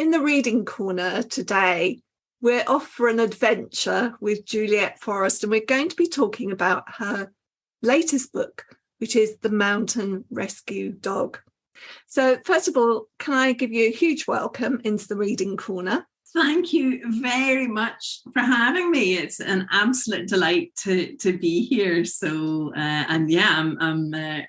In the reading corner today, we're off for an adventure with Juliette Forrest, and we're going to be talking about her latest book, which is The Mountain Rescue Dog. So first of all, can I give you a huge welcome into the reading corner? Thank you very much for having me. It's an absolute delight to be here. So, I'm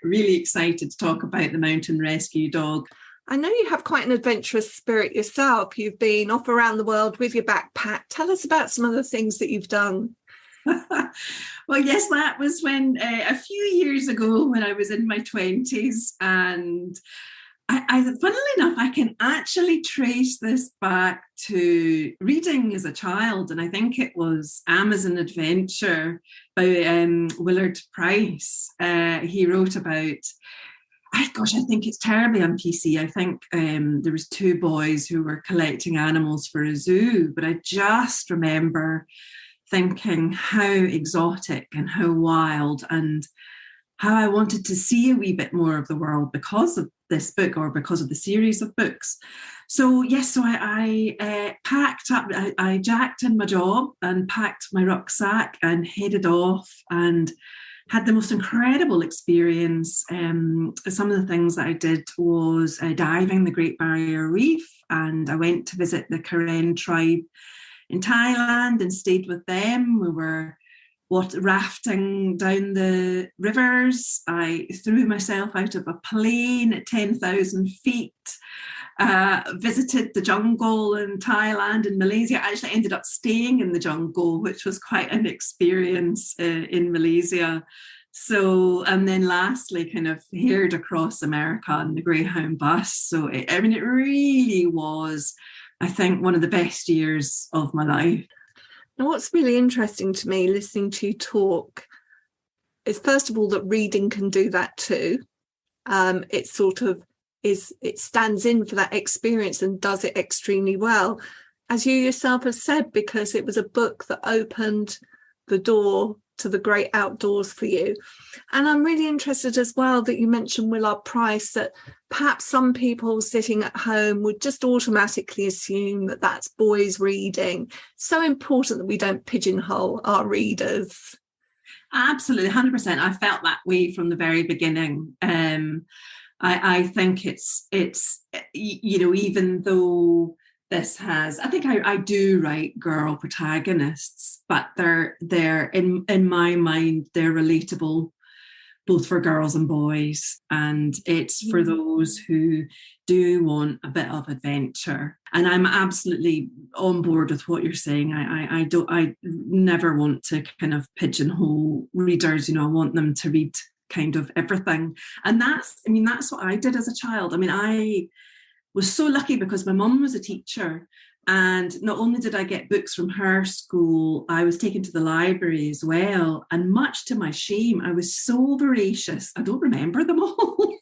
really excited to talk about The Mountain Rescue Dog. I know you have quite an adventurous spirit yourself. You've been off around the world with your backpack. Tell us about some of the things that you've done. Well, yes, that was when a few years ago when I was in my 20s, and I funnily enough, I can actually trace this back to reading as a child, and I think it was Amazon Adventure by Willard Price. He wrote about, I think it's terribly on PC. I think there was two boys who were collecting animals for a zoo, but I just remember thinking how exotic and how wild, and how I wanted to see a wee bit more of the world because of this book, or because of the series of books. So yes, I packed up, I jacked in my job and packed my rucksack and headed off, and had the most incredible experience. Some of the things that I did was diving the Great Barrier Reef, and I went to visit the Karen tribe in Thailand and stayed with them. We were rafting down the rivers. I threw myself out of a plane at 10,000 feet, visited the jungle in Thailand and Malaysia. I actually ended up staying in the jungle, which was quite an experience in Malaysia. So, and then lastly, kind of headed across America on the Greyhound bus. So, it really was, I think, one of the best years of my life. Now, what's really interesting to me listening to you talk is, first of all, that reading can do that too. It sort of it stands in for that experience and does it extremely well, as you yourself have said, because it was a book that opened the door to the great outdoors for you. And I'm really interested as well that you mentioned Willard Price, that perhaps some people sitting at home would just automatically assume that that's boys reading. So important that we don't pigeonhole our readers. Absolutely, 100%. I felt that way from the very beginning. I think it's even though this has, I think I do write girl protagonists, but they're in my mind, they're relatable both for girls and boys. And it's for those who do want a bit of adventure. And I'm absolutely on board with what you're saying. I never want to kind of pigeonhole readers. I want them to read kind of everything. And that's what I did as a child. I was so lucky because my mum was a teacher, and not only did I get books from her school, I was taken to the library as well. And much to my shame, I was so voracious, I don't remember them all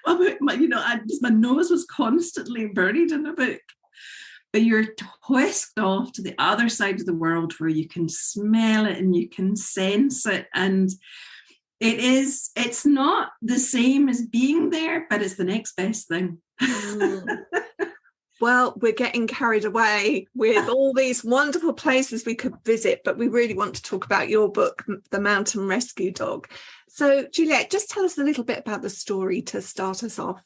because my nose was constantly buried in a book. But you're whisked off to the other side of the world where you can smell it and you can sense it, and it's not the same as being there, but it's the next best thing. Well, we're getting carried away with all these wonderful places we could visit, but we really want to talk about your book, The Mountain Rescue Dog. So, Juliette, just tell us a little bit about the story to start us off.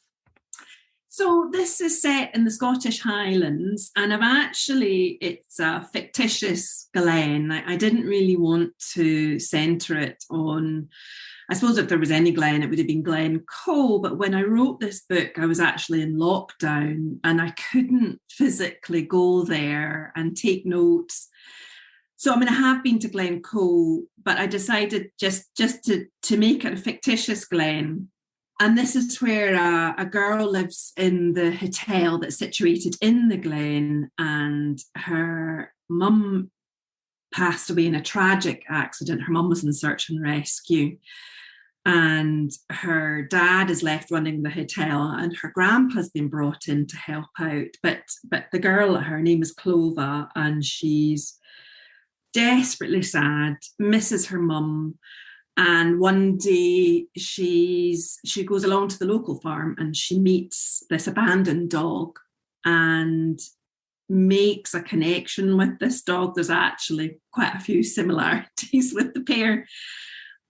So this is set in the Scottish Highlands, and it's a fictitious Glen. I didn't really want to centre it on, I suppose if there was any Glen, it would have been Glencoe. But when I wrote this book, I was actually in lockdown and I couldn't physically go there and take notes. So I have been to Glencoe, but I decided just to make it a fictitious Glen. And this is where a girl lives in the hotel that's situated in the Glen, and her mum passed away in a tragic accident. Her mum was in search and rescue, and her dad is left running the hotel, and her grandpa's been brought in to help out. But the girl, her name is Clova, and she's desperately sad, misses her mum. And one day she goes along to the local farm and she meets this abandoned dog. and makes a connection with this dog. There's actually quite a few similarities with the pair.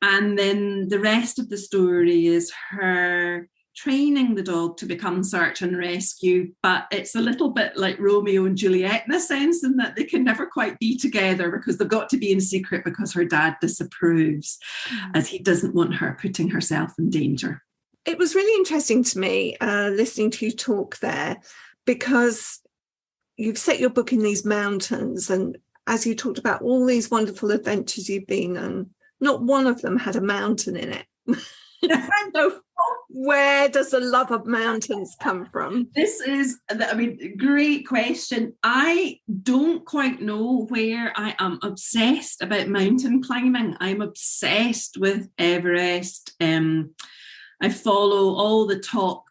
And then the rest of the story is her training the dog to become search and rescue, but it's a little bit like Romeo and Juliet in a sense, in that they can never quite be together because they've got to be in secret because her dad disapproves, as he doesn't want her putting herself in danger. It was really interesting to me listening to you talk there, because you've set your book in these mountains, and as you talked about all these wonderful adventures you've been on, not one of them had a mountain in it. So where does the love of mountains come from? This is, great question. I don't quite know where I am obsessed about mountain climbing. I'm obsessed with Everest. I follow all the top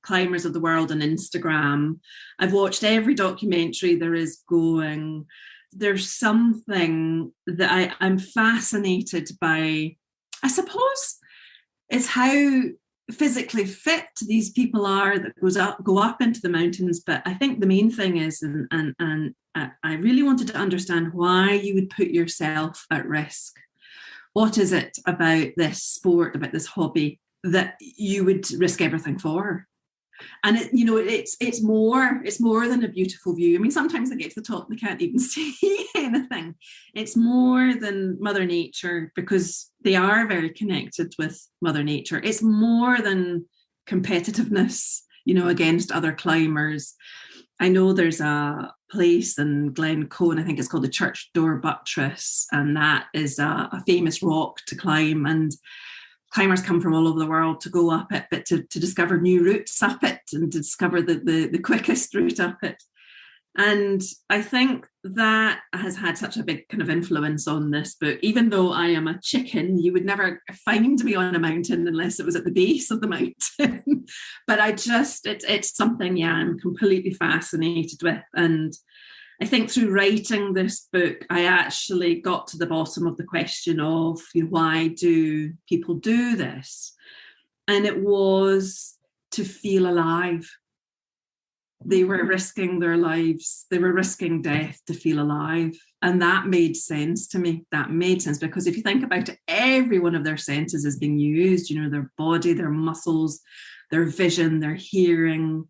climbers of the world on Instagram. I've watched every documentary there is going. There's something that I'm fascinated by. I suppose it's how physically fit these people are that go up into the mountains. But I think the main thing is, and I really wanted to understand why you would put yourself at risk. What is it about this sport, about this hobby, that you would risk everything for? And it's more than a beautiful view. I mean, sometimes they get to the top and they can't even see anything. It's more than Mother Nature, because they are very connected with Mother Nature. It's more than competitiveness, against other climbers. I know there's a place in Glen, I think it's called the Church Door Buttress, and that is a famous rock to climb, and climbers come from all over the world to go up it, but to discover new routes up it and to discover the quickest route up it. And I think that has had such a big kind of influence on this book. Even though I am a chicken, you would never find me on a mountain unless it was at the base of the mountain. But it's something, I'm completely fascinated with. And I think through writing this book, I actually got to the bottom of the question of, why do people do this? And it was to feel alive. They were risking their lives. They were risking death to feel alive. And that made sense to me. That made sense, because if you think about it, every one of their senses is being used, their body, their muscles, their vision, their hearing,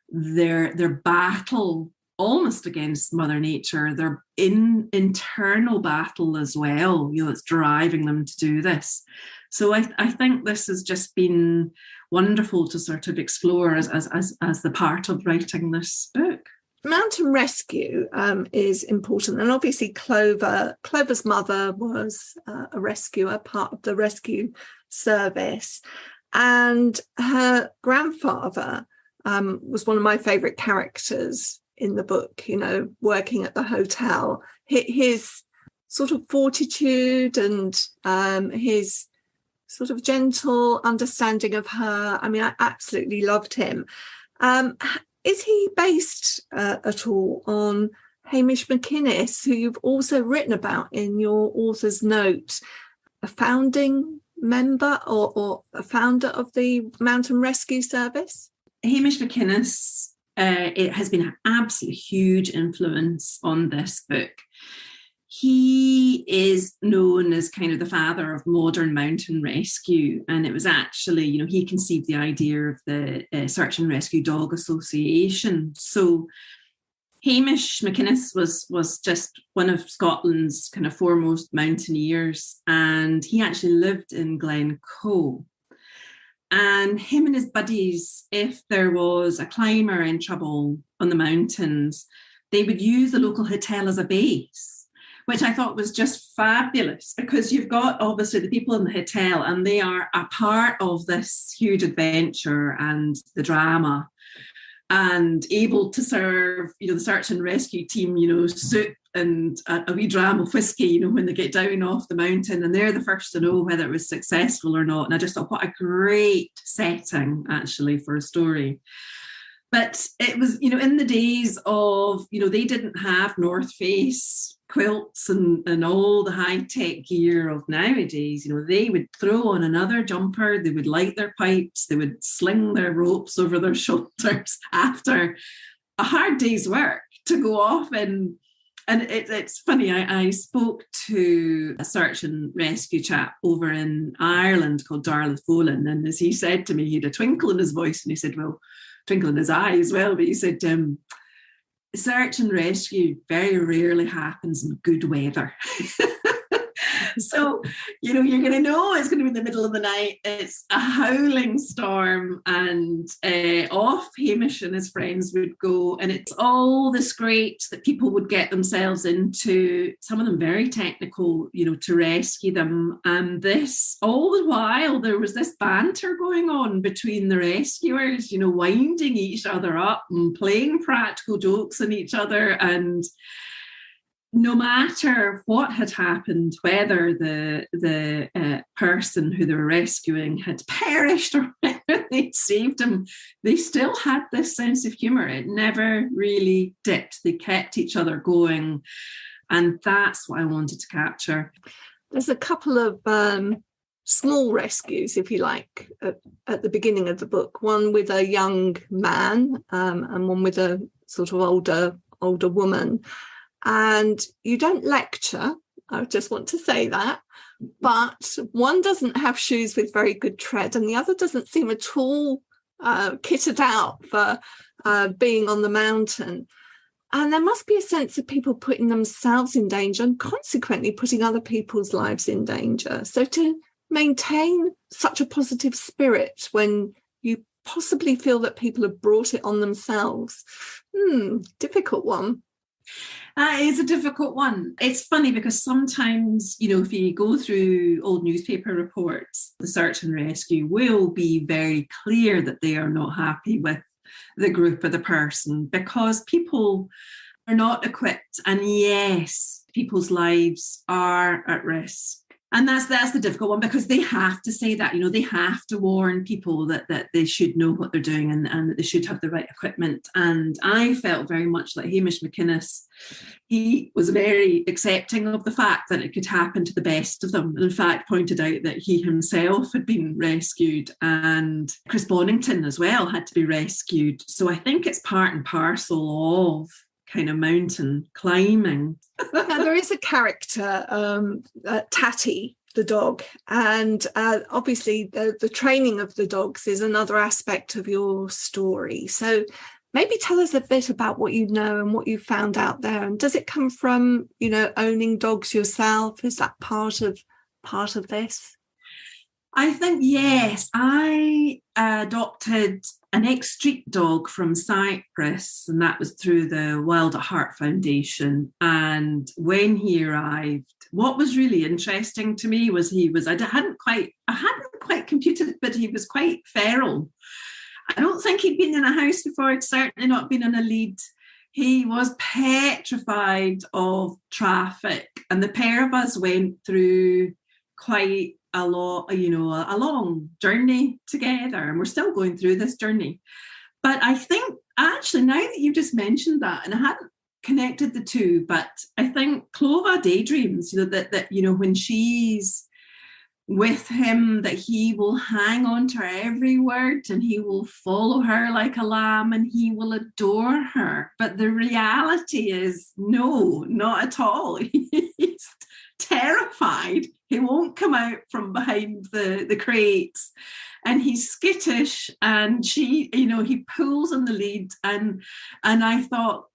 their battle almost against Mother Nature, their internal battle as well, it's driving them to do this. So I think this has just been wonderful to sort of explore as the part of writing this book. Mountain rescue is important, and obviously Clover's mother was a rescuer, part of the rescue service, and her grandfather was one of my favourite characters in the book, working at the hotel. His sort of fortitude and his sort of gentle understanding of her. I mean, I absolutely loved him. Is he based at all on Hamish McInnes, who you've also written about in your author's note, a founding member or a founder of the Mountain Rescue Service? Hamish McInnes, it has been an absolutely huge influence on this book. He is known as kind of the father of modern mountain rescue, and it was actually, he conceived the idea of the Search and Rescue Dog Association. So Hamish McInnes was just one of Scotland's kind of foremost mountaineers, and he actually lived in Glencoe. And him and his buddies, if there was a climber in trouble on the mountains, they would use the local hotel as a base, which I thought was just fabulous, because you've got obviously the people in the hotel and they are a part of this huge adventure and the drama, and able to serve, the search and rescue team, soup and a wee dram of whiskey, when they get down off the mountain, and they're the first to know whether it was successful or not. And I just thought, what a great setting, actually, for a story. But it was, in the days of, they didn't have North Face quilts and all the high-tech gear of nowadays. They would throw on another jumper, they would light their pipes, they would sling their ropes over their shoulders after a hard day's work to go off and it's funny, I spoke to a search and rescue chap over in Ireland called Darla Folin, and as he said to me, he had a twinkle in his voice, and he said, well, twinkle in his eye as well, but he said, search and rescue very rarely happens in good weather. So, you're going to know it's going to be in the middle of the night. It's a howling storm, and off Hamish and his friends would go, and it's all the scrapes that people would get themselves into, some of them very technical, to rescue them. And this, all the while, there was this banter going on between the rescuers, winding each other up and playing practical jokes on each other. And no matter what had happened, whether the person who they were rescuing had perished or whether they'd saved him, they still had this sense of humour. It never really dipped. They kept each other going. And that's what I wanted to capture. There's a couple of small rescues, if you like, at the beginning of the book. One with a young man and one with a sort of older woman. And you don't lecture, I just want to say that, but one doesn't have shoes with very good tread and the other doesn't seem at all kitted out for being on the mountain. And there must be a sense of people putting themselves in danger and consequently putting other people's lives in danger. So to maintain such a positive spirit when you possibly feel that people have brought it on themselves, difficult one. That is a difficult one. It's funny because sometimes, if you go through old newspaper reports, the search and rescue will be very clear that they are not happy with the group or the person because people are not equipped. And yes, people's lives are at risk. And that's the difficult one because they have to say that, they have to warn people that they should know what they're doing and that they should have the right equipment. And I felt very much like Hamish McInnes. He was very accepting of the fact that it could happen to the best of them. And in fact, pointed out that he himself had been rescued and Chris Bonington as well had to be rescued. So I think it's part and parcel of kind of mountain climbing. Now, there is a character, Tatty, the dog, and obviously the training of the dogs is another aspect of your story. So maybe tell us a bit about what you know and what you found out there. And does it come from, owning dogs yourself? Is that part of this? I think, yes. I adopted an ex-street dog from Cyprus, and that was through the Wild at Heart Foundation. And when he arrived, what was really interesting to me was I hadn't quite computed, but he was quite feral. I don't think he'd been in a house before. He'd certainly not been on a lead. He was petrified of traffic, and the pair of us went through quite a long journey together, and we're still going through this journey. But I think actually, now that you've just mentioned that, and I hadn't connected the two, but I think Clova daydreams, that when she's with him, that he will hang on to her every word and he will follow her like a lamb and he will adore her. But the reality is, no, not at all. He's terrified. He won't come out from behind the crates, and he's skittish, and he pulls on the lead, and I thought,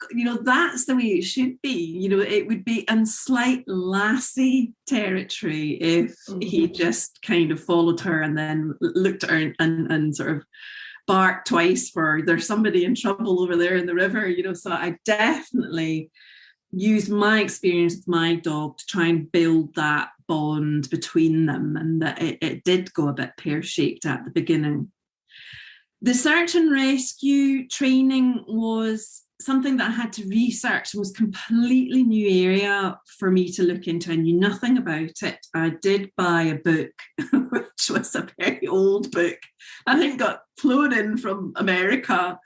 that's the way it should be. It would be in slight lassie territory if he just kind of followed her and then looked at her and sort of barked twice for there's somebody in trouble over there in the river. So I definitely used my experience with my dog to try and build that bond between them, and that it did go a bit pear-shaped at the beginning. The search and rescue training was something that I had to research. It was a completely new area for me to look into. I knew nothing about it. I did buy a book, which was a very old book. I think got flown in from America.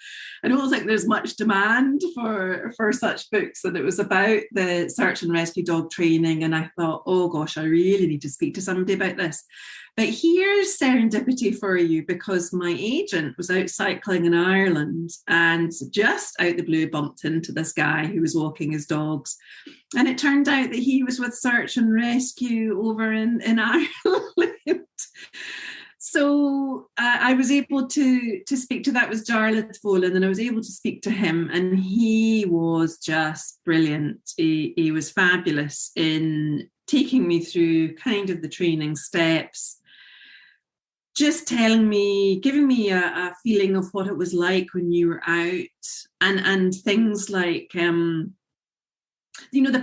I don't think there's much demand for such books. And it was about the search and rescue dog training. And I thought, oh gosh, I really need to speak to somebody about this. But here's serendipity for you, because my agent was out cycling in Ireland, and just out the blue, blue, bumped into this guy who was walking his dogs. And it turned out that he was with search and rescue over in Ireland. So I was able to speak to, that was Juliette Forrest, and I was able to speak to him, and he was just brilliant. He was fabulous in taking me through kind of the training steps, just telling me, giving me a feeling of what it was like when you were out, and things like, the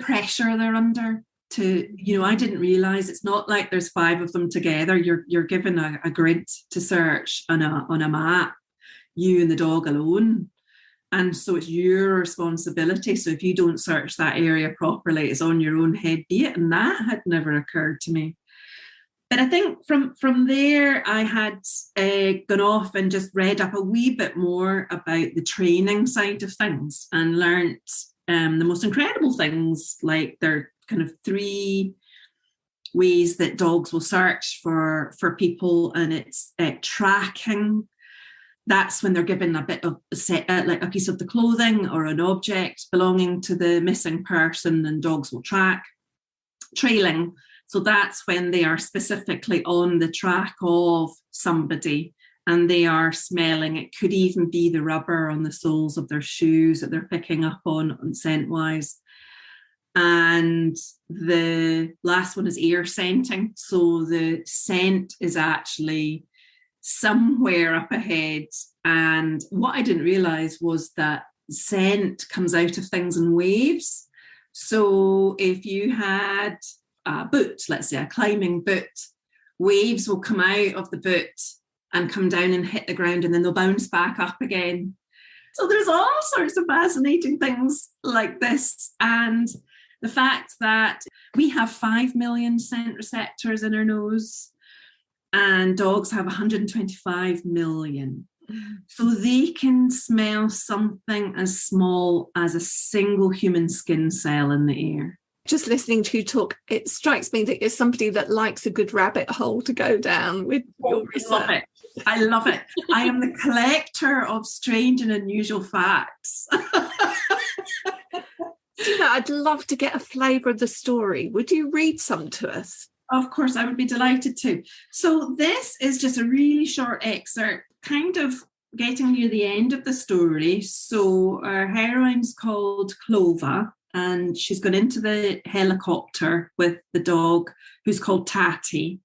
pressure they're under. I didn't realise it's not like there's 5 of them together. You're given a grid to search on a map, you and the dog alone. And so it's your responsibility. So if you don't search that area properly, it's on your own head, be it. And that had never occurred to me. But I think from there, I had gone off and just read up a wee bit more about the training side of things, and learnt the most incredible things, like there kind of 3 ways that dogs will search for people, and it's tracking. That's when they're given a bit of like a piece of the clothing or an object belonging to the missing person, and dogs will track. Trailing, so that's when they are specifically on the track of somebody and they are smelling. It could even be the rubber on the soles of their shoes that they're picking up on scent-wise. And the last one is ear scenting. So the scent is actually somewhere up ahead. And what I didn't realise was that scent comes out of things in waves. So if you had a boot, let's say a climbing boot, waves will come out of the boot and come down and hit the ground, and then they'll bounce back up again. So there's all sorts of fascinating things like this. And the fact that we have 5 million scent receptors in our nose and dogs have 125 million. So they can smell something as small as a single human skin cell in the air. Just listening to you talk, it strikes me that you're somebody that likes a good rabbit hole to go down with your research. I love it. I am the collector of strange and unusual facts. I'd love to get a flavour of the story. Would you read some to us? Of course, I would be delighted to. So this is just a really short excerpt, kind of getting near the end of the story. So our heroine's called Clover, and she's gone into the helicopter with the dog who's called Tatty.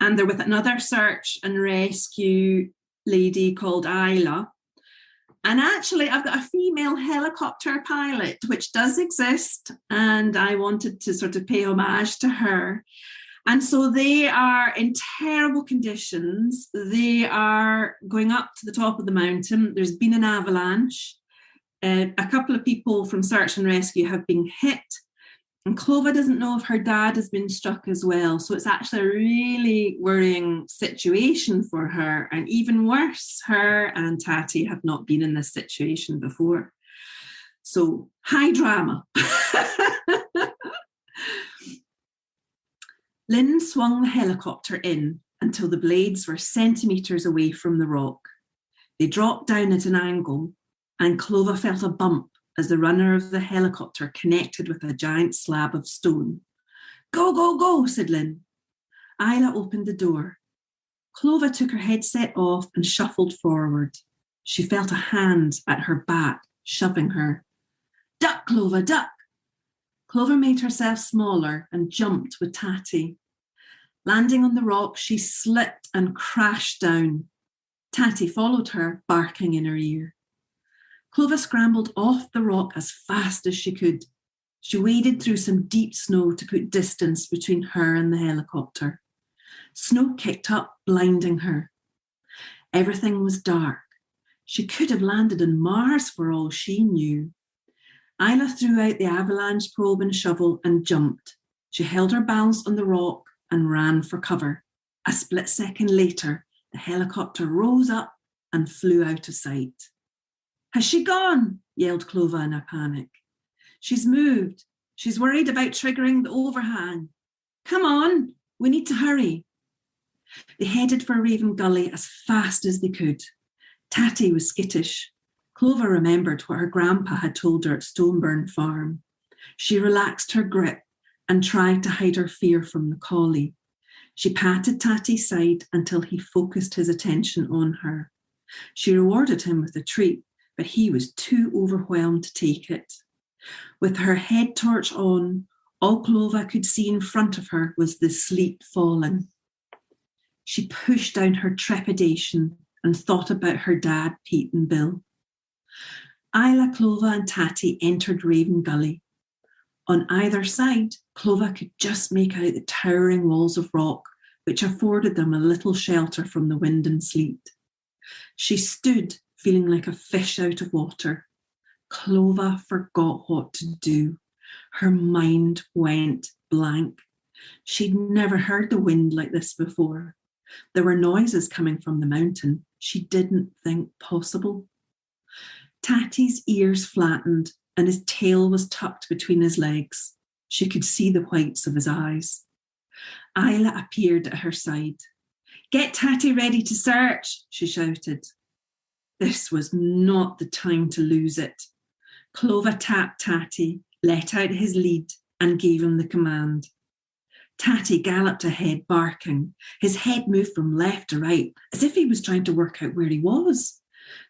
And they're with another search and rescue lady called Isla. And actually, I've got a female helicopter pilot, which does exist, and I wanted to sort of pay homage to her. And so they are in terrible conditions. They are going up to the top of the mountain. There's been an avalanche. A couple of people from search and rescue have been hit. And Clover doesn't know if her dad has been struck as well. So it's actually a really worrying situation for her. And even worse, her and Tatty have not been in this situation before. So high drama. Lynn swung the helicopter in until the blades were centimetres away from the rock. They dropped down at an angle, and Clover felt a bump as the runner of the helicopter connected with a giant slab of stone. Go, go, go, said Lynn. Isla opened the door. Clover took her headset off and shuffled forward. She felt a hand at her back, shoving her. Duck, Clover, duck. Clover made herself smaller and jumped with Tatty. Landing on the rock, she slipped and crashed down. Tatty followed her, barking in her ear. Clover scrambled off the rock as fast as she could. She waded through some deep snow to put distance between her and the helicopter. Snow kicked up, blinding her. Everything was dark. She could have landed on Mars for all she knew. Isla threw out the avalanche probe and shovel and jumped. She held her balance on the rock and ran for cover. A split second later, the helicopter rose up and flew out of sight. Has she gone? Yelled Clover in a panic. She's moved. She's worried about triggering the overhang. Come on, we need to hurry. They headed for Raven Gully as fast as they could. Tatty was skittish. Clover remembered what her grandpa had told her at Stoneburn Farm. She relaxed her grip and tried to hide her fear from the collie. She patted Tatty's side until he focused his attention on her. She rewarded him with a treat, but he was too overwhelmed to take it. With her head torch on, all Clover could see in front of her was the sleet falling. She pushed down her trepidation and thought about her dad, Pete and Bill. Isla, Clover and Tatty entered Raven Gully. On either side, Clover could just make out the towering walls of rock, which afforded them a little shelter from the wind and sleet. She stood, feeling like a fish out of water. Clover forgot what to do. Her mind went blank. She'd never heard the wind like this before. There were noises coming from the mountain she didn't think possible. Tatty's ears flattened and his tail was tucked between his legs. She could see the whites of his eyes. Isla appeared at her side. "Get Tatty ready to search," she shouted. This was not the time to lose it. Clover tapped Tatty, let out his lead, and gave him the command. Tatty galloped ahead, barking. His head moved from left to right, as if he was trying to work out where he was.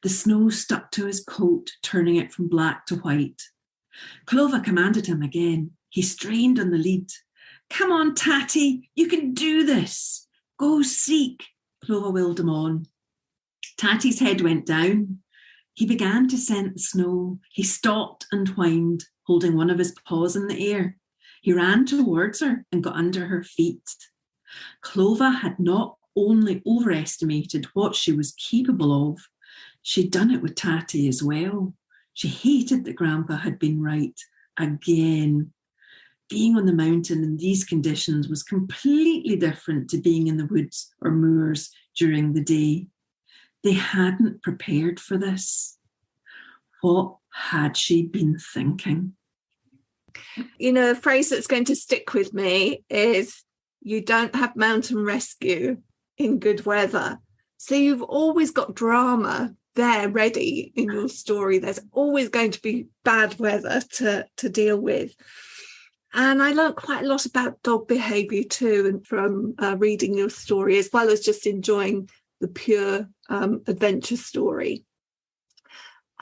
The snow stuck to his coat, turning it from black to white. Clover commanded him again. He strained on the lead. "Come on, Tatty, you can do this. Go seek," Clover willed him on. Tatty's head went down. He began to scent the snow. He stopped and whined, holding one of his paws in the air. He ran towards her and got under her feet. Clover had not only overestimated what she was capable of, she'd done it with Tatty as well. She hated that Grandpa had been right again. Being on the mountain in these conditions was completely different to being in the woods or moors during the day. They hadn't prepared for this. What had she been thinking? You know, a phrase that's going to stick with me is, "You don't have mountain rescue in good weather." So you've always got drama there ready in your story. There's always going to be bad weather to deal with. And I learned quite a lot about dog behaviour too, and from reading your story, as well as just enjoying the pure adventure story.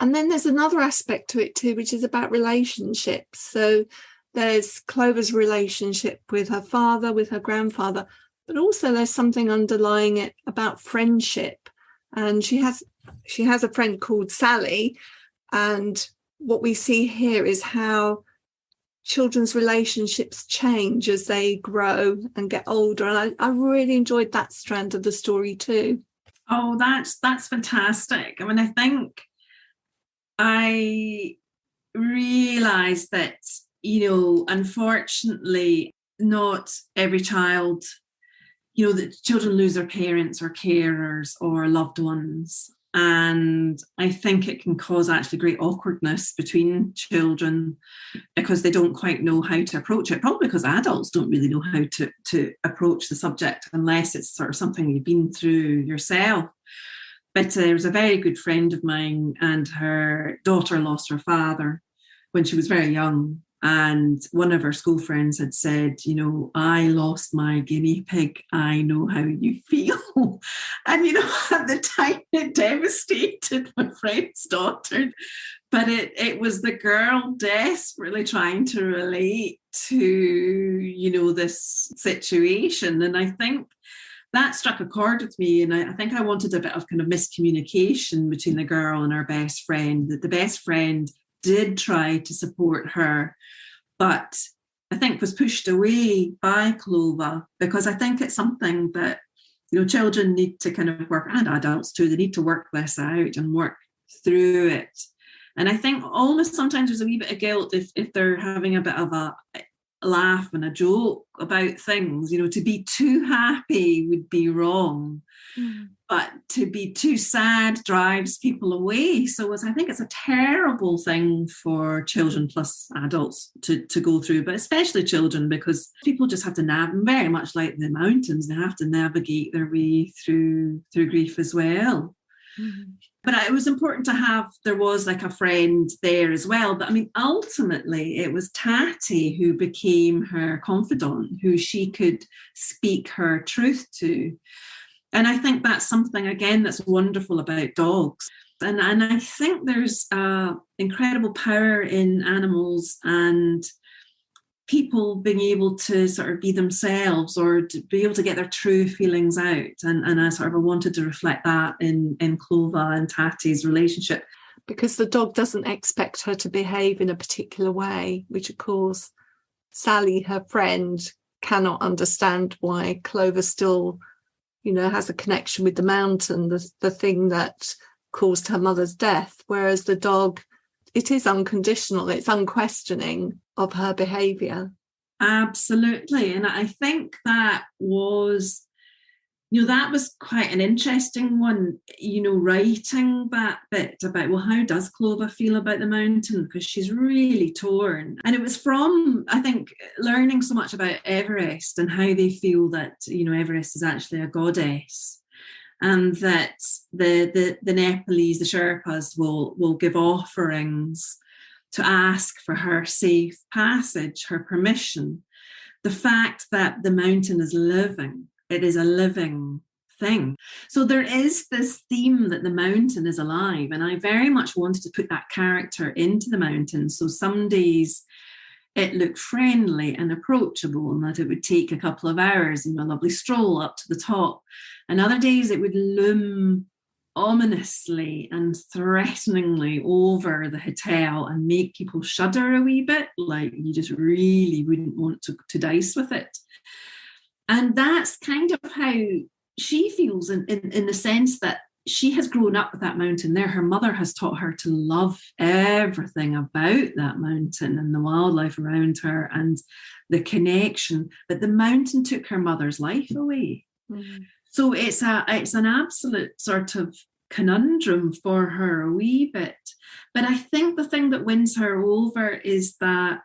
And then there's another aspect to it too, which is about relationships. So there's Clover's relationship with her father, with her grandfather, but also there's something underlying it about friendship. And she has a friend called Sally. And what we see here is how children's relationships change as they grow and get older. And I really enjoyed that strand of the story too. Oh, that's fantastic. I mean, I think I realised that, unfortunately, not every child, that children lose their parents or carers or loved ones. And I think it can cause actually great awkwardness between children because they don't quite know how to approach it, probably because adults don't really know how to approach the subject unless it's sort of something you've been through yourself. But there was a very good friend of mine, and her daughter lost her father when she was very young. And one of her school friends had said, "I lost my guinea pig. I know how you feel." And, at the time it devastated my friend's daughter. But it was the girl desperately trying to relate to, this situation. And I think that struck a chord with me. And I think I wanted a bit of kind of miscommunication between the girl and her best friend, that the best friend did try to support her, but I think was pushed away by Clover, because I think it's something that, children need to kind of work, and adults too, they need to work this out and work through it. And I think almost sometimes there's a wee bit of guilt if they're having a bit of a laugh and a joke about things. To be too happy would be wrong. But to be too sad drives people away. So I think it's a terrible thing for children plus adults to go through, but especially children, because people just have to navigate, very much like the mountains, they have to navigate their way through grief as well. But it was important to have, there was like a friend there as well. But I mean, ultimately, it was Tatty who became her confidant, who she could speak her truth to. And I think that's something, again, that's wonderful about dogs. And I think there's incredible power in animals and people being able to sort of be themselves or to be able to get their true feelings out. And I sort of wanted to reflect that in Clova and Tatty's relationship. Because the dog doesn't expect her to behave in a particular way, which of course Sally, her friend, cannot understand why Clover still, has a connection with the mountain, the thing that caused her mother's death, whereas the dog, it is unconditional, it's unquestioning of her behaviour. Absolutely. And I think that was, that was quite an interesting one, writing that bit about, well, how does Clover feel about the mountain? Because she's really torn. And it was from, I think, learning so much about Everest and how they feel that, Everest is actually a goddess. And that the Nepalese, the Sherpas, will give offerings to ask for her safe passage, her permission. The fact that the mountain is living, it is a living thing. So there is this theme that the mountain is alive, and I very much wanted to put that character into the mountain. So some days it looked friendly and approachable, and that it would take a couple of hours and a lovely stroll up to the top. And other days it would loom ominously and threateningly over the hotel and make people shudder a wee bit, like you just really wouldn't want to dice with it. And that's kind of how she feels in the sense that she has grown up with that mountain there. Her mother has taught her to love everything about that mountain and the wildlife around her and the connection. But the mountain took her mother's life away. Mm-hmm. So it's an absolute sort of conundrum for her a wee bit. But I think the thing that wins her over is that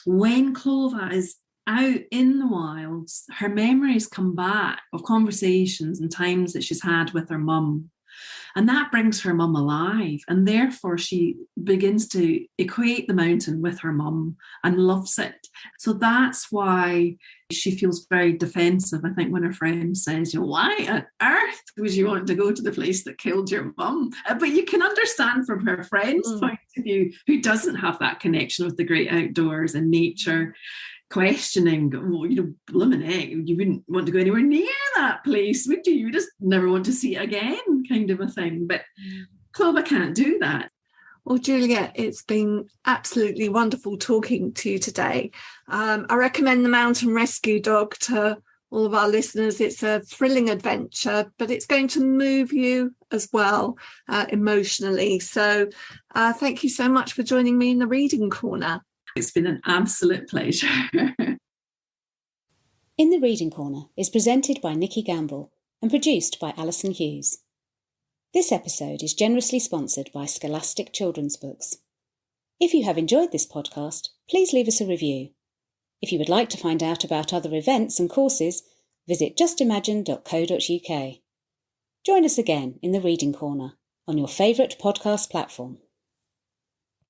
when Clova is out in the wilds, her memories come back of conversations and times that she's had with her mum. And that brings her mum alive. And therefore, she begins to equate the mountain with her mum and loves it. So that's why she feels very defensive. I think when her friend says, why on earth would you want to go to the place that killed your mum? But you can understand from her friend's point of view, who doesn't have that connection with the great outdoors and nature, questioning, blimmin' egg, you wouldn't want to go anywhere near that place, would you? You just never want to see it again, kind of a thing. But Clover can't do that. Well, Juliette, it's been absolutely wonderful talking to you today. I recommend The Mountain Rescue Dog to all of our listeners. It's a thrilling adventure, but it's going to move you as well emotionally. So thank you so much for joining me in the Reading Corner. It's been an absolute pleasure. In the Reading Corner is presented by Nikki Gamble and produced by Alison Hughes. This episode is generously sponsored by Scholastic Children's Books. If you have enjoyed this podcast, please leave us a review. If you would like to find out about other events and courses, visit justimagine.co.uk. Join us again in the Reading Corner on your favourite podcast platform.